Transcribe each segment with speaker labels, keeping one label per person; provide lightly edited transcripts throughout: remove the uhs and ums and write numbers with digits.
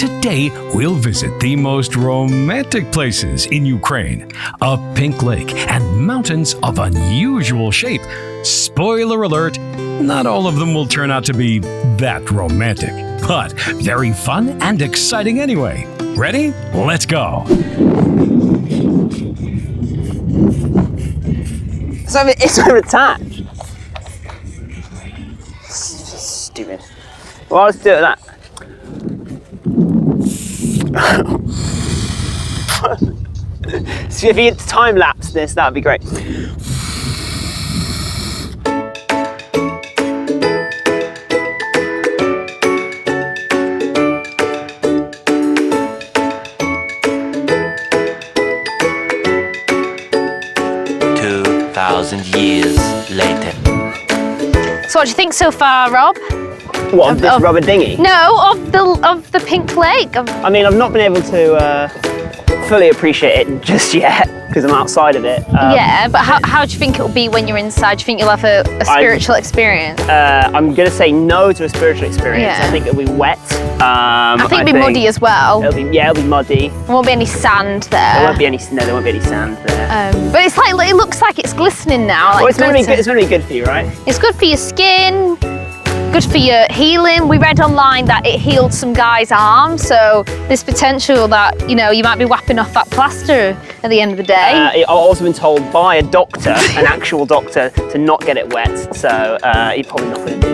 Speaker 1: Today, we'll visit the most romantic places in Ukraine, a pink lake and mountains of unusual shape. Spoiler alert, not all of them will turn out to be that romantic, but very fun and exciting anyway. Ready? Let's go.
Speaker 2: It's attached. Stupid. Well, let's do it with that. So if you time lapse this, that would be great.
Speaker 3: Years later.
Speaker 4: So what do you think so far, Rob?
Speaker 2: What, of this rubber dinghy?
Speaker 4: No, of the pink lake.
Speaker 2: I mean, I've not been able to fully appreciate it just yet because I'm outside of it.
Speaker 4: Yeah, but how do you think it'll be when you're inside? Do you think you'll have a spiritual experience?
Speaker 2: I'm going to say no to a spiritual experience.
Speaker 4: Yeah.
Speaker 2: I think it'll be wet.
Speaker 4: I think it'll be muddy as well.
Speaker 2: It'll be muddy.
Speaker 4: There won't be any sand there.
Speaker 2: There won't be any sand there.
Speaker 4: But it's like, it looks like it's glistening now. Like
Speaker 2: well, it's going to be good for you, right?
Speaker 4: It's good for your skin, good for your healing. We read online that it healed some guy's arm, so there's potential that, you know, you might be whapping off that plaster at the end of the day.
Speaker 2: I've also been told by a doctor, an actual doctor, to not get it wet, so you're probably not going to do.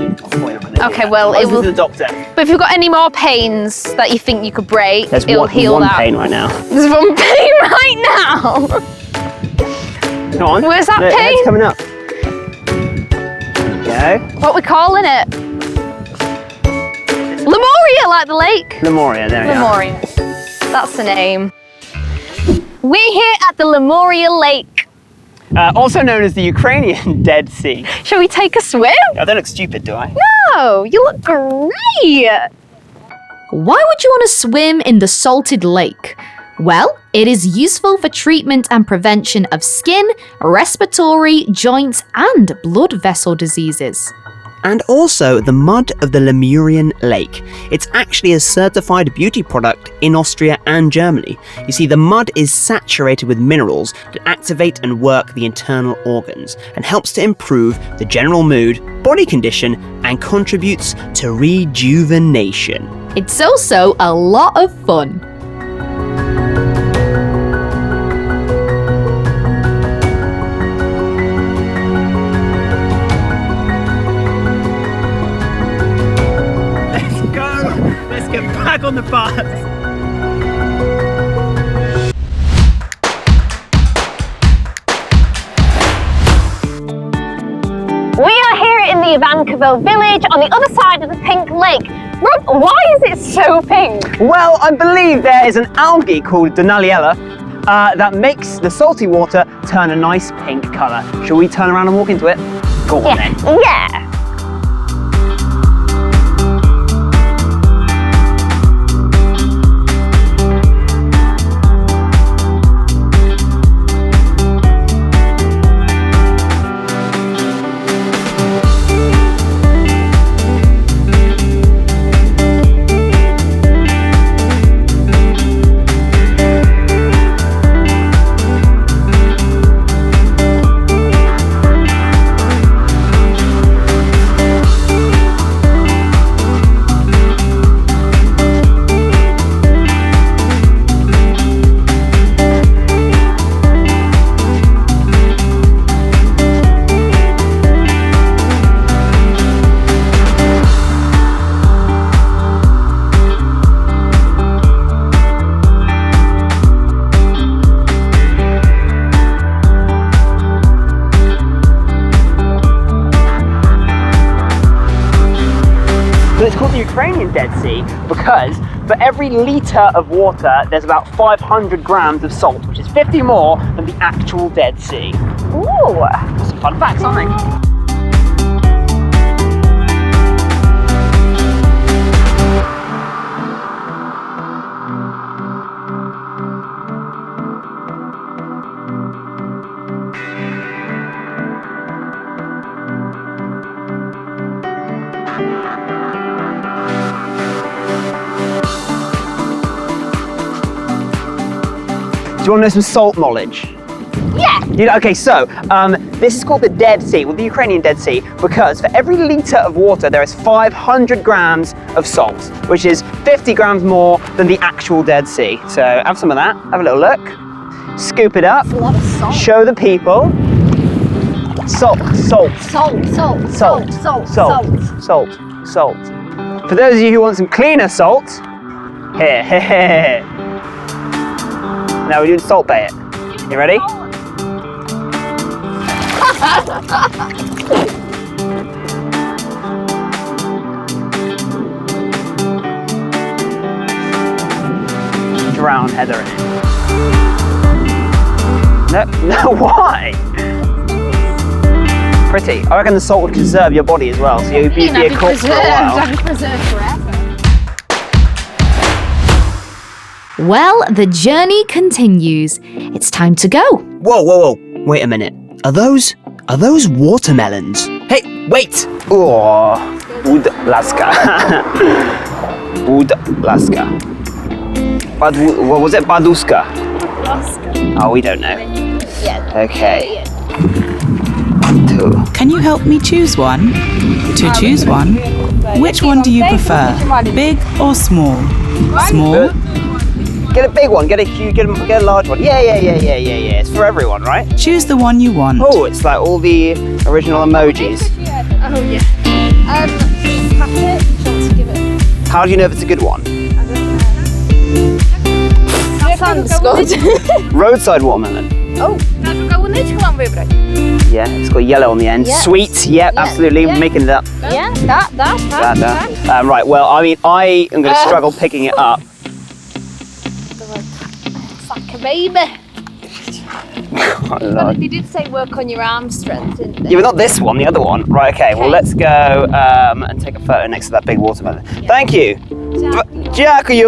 Speaker 4: Okay, well,
Speaker 2: it will. The doctor.
Speaker 4: But if you've got any more pains that you think you could break, it'll heal that.
Speaker 2: There's one pain right now.
Speaker 4: There's one pain right now.
Speaker 2: Go on.
Speaker 4: Where's that pain?
Speaker 2: It's coming up. There you go.
Speaker 4: What are we calling it? Lemuria, like the lake.
Speaker 2: Lemuria, there we are.
Speaker 4: Lemuria. That's the name. We're here at the Lemuria Lake.
Speaker 2: Also known as the Ukrainian Dead Sea.
Speaker 4: Shall we take a swim?
Speaker 2: I don't look stupid, do I?
Speaker 4: No, you look great.
Speaker 5: Why would you want to swim in the salted lake? Well, it is useful for treatment and prevention of skin, respiratory, joints, and blood vessel diseases.
Speaker 6: And also the mud of the Lemurian Lake. It's actually a certified beauty product in Austria and Germany. You see, the mud is saturated with minerals that activate and work the internal organs and helps to improve the general mood, body condition, and contributes to rejuvenation.
Speaker 5: It's also a lot of fun.
Speaker 2: Let's get back on the bus.
Speaker 4: We are here in the Ivankovo village on the other side of the pink lake. Rob, why is it so pink?
Speaker 2: Well, I believe there is an algae called Donaliella that makes the salty water turn a nice pink colour. Shall we turn around and walk into it? Go on then.
Speaker 4: Yeah.
Speaker 2: It's called the Ukrainian Dead Sea because for every litre of water there's about 500 grams of salt, which is 50 more than the actual Dead Sea.
Speaker 4: Ooh.
Speaker 2: Some fun facts, aren't they? you want to know some salt knowledge?
Speaker 4: Yeah.
Speaker 2: Okay, so this is called the Dead Sea, well, the Ukrainian Dead Sea, because for every litre of water there is 500 grams of salt, which is 50 grams more than the actual Dead Sea. So have some of that, have a little look, scoop it up,
Speaker 4: That's a lot of salt.
Speaker 2: show the people. Salt, salt,
Speaker 4: Salt, salt,
Speaker 2: salt,
Speaker 4: salt,
Speaker 2: salt, salt, salt. For those of you who want some cleaner salt, here, here, here. Now we're doing salt bay it. You ready? Drown Heather in it. No, why? Pretty. I reckon the salt would conserve your body as well, so you'd be a corpse for a while.
Speaker 4: I'd be preserved forever.
Speaker 5: Well, the journey continues. It's time to go.
Speaker 6: Whoa, whoa, whoa. Wait a minute. Are those watermelons? Hey, wait!
Speaker 2: Oh, Bud Laska. Bud Laska. What was it? Baduska? Oh, we don't know.
Speaker 4: Yeah.
Speaker 2: Okay. Two.
Speaker 7: Can you help me choose one? To choose one, which one do you prefer? Big or small? Small?
Speaker 2: Get a big one, get a large one. Yeah. It's for everyone, right?
Speaker 7: Choose the one you want.
Speaker 2: Oh, it's like all the original emojis.
Speaker 4: Oh yeah. Packet. Do you want to give it?
Speaker 2: How do you know if it's a good one?
Speaker 4: Sounds good.
Speaker 2: Roadside watermelon.
Speaker 4: Oh.
Speaker 2: Yeah, it's got yellow on the end.
Speaker 4: Yes.
Speaker 2: Sweet, yep,
Speaker 4: Yeah,
Speaker 2: absolutely.
Speaker 4: yeah.
Speaker 2: Making it up.
Speaker 4: Yeah, that.
Speaker 2: Right, well, I mean, I am going to struggle picking it up.
Speaker 4: It's like a baby.
Speaker 2: Oh, Lord.
Speaker 4: They did say work on your arm strength, didn't they?
Speaker 2: Yeah, but not this one, the other one. Right, okay, well,
Speaker 4: Okay.
Speaker 2: let's go and take a photo next to that big watermelon. Thank you. Dziękuję.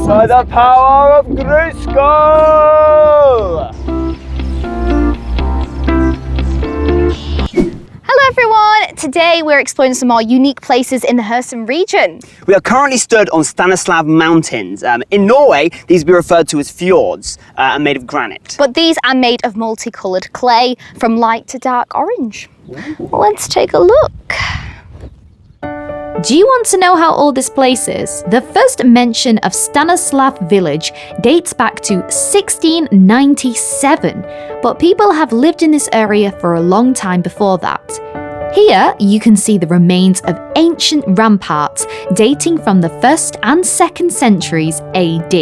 Speaker 2: By the power of Grayskull!
Speaker 4: Hello everyone! Today we're exploring some more unique places in the Kherson region.
Speaker 2: We are currently stood on Stanislav Mountains. In Norway, these would be referred to as fjords and made of granite.
Speaker 4: But these are made of multicoloured clay from light to dark orange. Let's take a look.
Speaker 5: Do you want to know how old this place is? The first mention of Stanislav village dates back to 1697, but people have lived in this area for a long time before that. Here, you can see the remains of ancient ramparts dating from the 1st and 2nd centuries AD.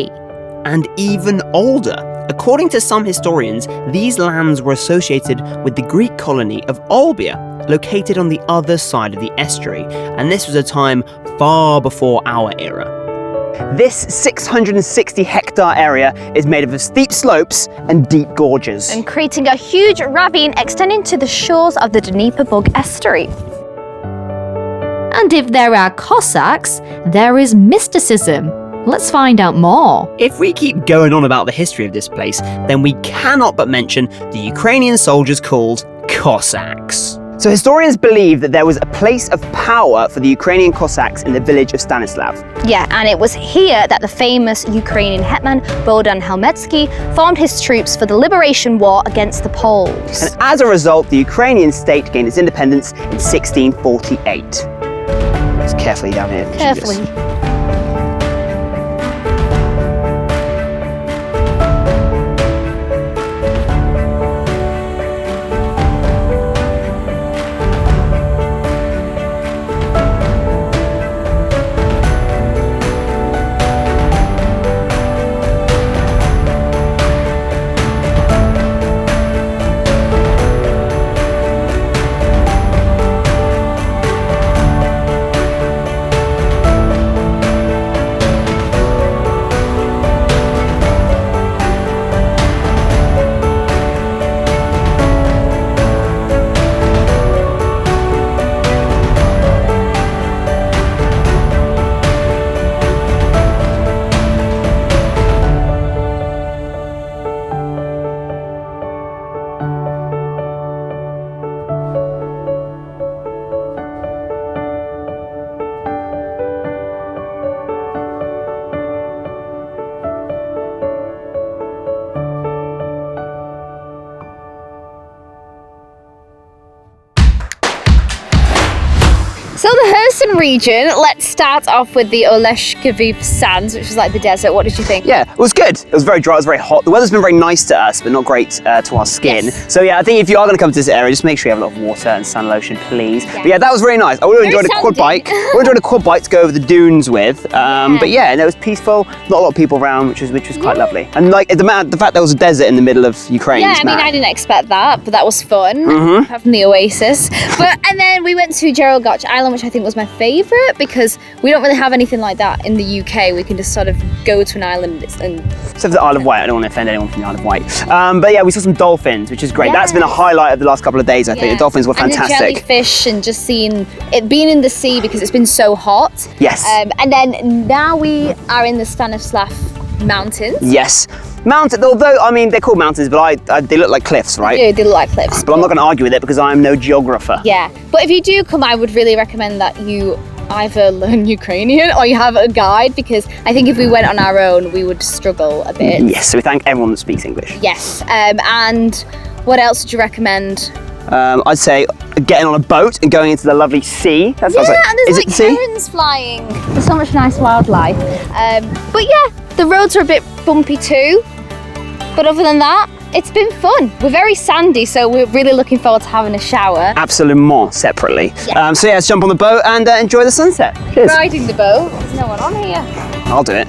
Speaker 6: And even older. According to some historians, these lands were associated with the Greek colony of Olbia, located on the other side of the estuary, and this was a time far before our era.
Speaker 2: This 660 hectare area is made of steep slopes and deep gorges.
Speaker 4: And creating a huge ravine extending to the shores of the Dnieper estuary.
Speaker 5: And if there are Cossacks, there is mysticism. Let's find out more.
Speaker 6: If we keep going on about the history of this place, then we cannot but mention the Ukrainian soldiers called Cossacks.
Speaker 2: So historians believe that there was a place of power for the Ukrainian Cossacks in the village of Stanislav.
Speaker 4: Yeah, and it was here that the famous Ukrainian hetman Bohdan Helmetsky formed his troops for the liberation war against the Poles.
Speaker 2: And as a result, the Ukrainian state gained its independence in 1648. Just carefully down here.
Speaker 4: Carefully. region, let's start off with the Oleshky sands, which was like the desert. What did you think?
Speaker 2: Yeah, it was good. It was very dry, it was very hot. The weather's been very nice to us, but not great to our skin.
Speaker 4: Yes.
Speaker 2: So yeah, I think if you are going to come to this area, just make sure you have a lot of water and sun lotion, please. But yeah, that was very nice. I would have enjoyed a quad
Speaker 4: sandy.
Speaker 2: bike. I would have enjoyed a quad bike to go over the dunes with. But yeah, and it was peaceful. Not a lot of people around, which was quite lovely. And like the fact there was a desert in the middle of Ukraine.
Speaker 4: Yeah,
Speaker 2: is
Speaker 4: I mean,
Speaker 2: mad.
Speaker 4: I didn't expect that, but that was fun. Having the oasis. And then we went to Gerald Gotch Island, which I think was my favourite because we don't really have anything like that in the UK. We can just sort of go to an island and...
Speaker 2: Except for the Isle of Wight. I don't want to offend anyone from the Isle of Wight. But yeah, we saw some dolphins, which is great. That's been a highlight of the last couple of days, I think. The dolphins were fantastic.
Speaker 4: And the jellyfish and just seeing it being in the sea because it's been so hot.
Speaker 2: Yes.
Speaker 4: And then now we are in the Stanislav Mountains.
Speaker 2: Yes. Mountain, although, I mean, they're called mountains, but they look like cliffs, right?
Speaker 4: They look like cliffs.
Speaker 2: But I'm not going to argue with it because I'm no geographer.
Speaker 4: Yeah, but if you do come, I would really recommend that you either learn Ukrainian or you have a guide because I think if we went on our own, we would struggle a bit.
Speaker 2: Yes, so we thank everyone that speaks English.
Speaker 4: Yes, and what else would you recommend?
Speaker 2: I'd say getting on a boat and going into the lovely sea. That sounds like,
Speaker 4: and there's
Speaker 2: is
Speaker 4: like
Speaker 2: it sea?
Speaker 4: herons flying. There's so much nice wildlife. But yeah, the roads are a bit bumpy too. But other than that, it's been fun. We're very sandy, so we're really looking forward to having a shower.
Speaker 2: Absolument, separately.
Speaker 4: Yeah.
Speaker 2: So yeah, let's jump on the boat and enjoy the sunset. Cheers.
Speaker 4: Riding the boat. There's no one on here.
Speaker 2: I'll do it.